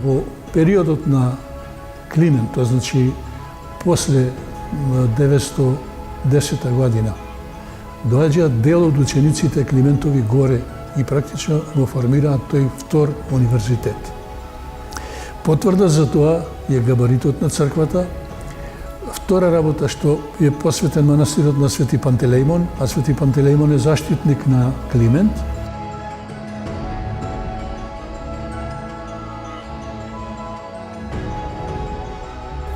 Во периодот на Климент, тоа значи после 910 година, доаѓаат дел од учениците Климентови горе и практично го формираат тој втор универзитет. Потврда за тоа е габаритот на црквата. Втора работа што е посветен манастирот на Свети Пантелеимон, а Свети Пантелеимон е заштитник на Климент.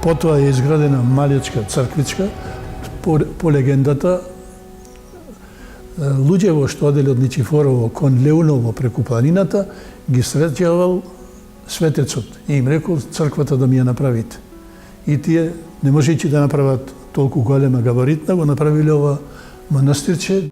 Потоа е изградена малечка црквичка. По легендата, луѓето што одели од Ничифорово кон Леуново преку планината, ги среќавал светецот и им рекол црквата да ми ја направите. И тие, не можејќи да направат толку голема габаритна, го направиле ова манастирче.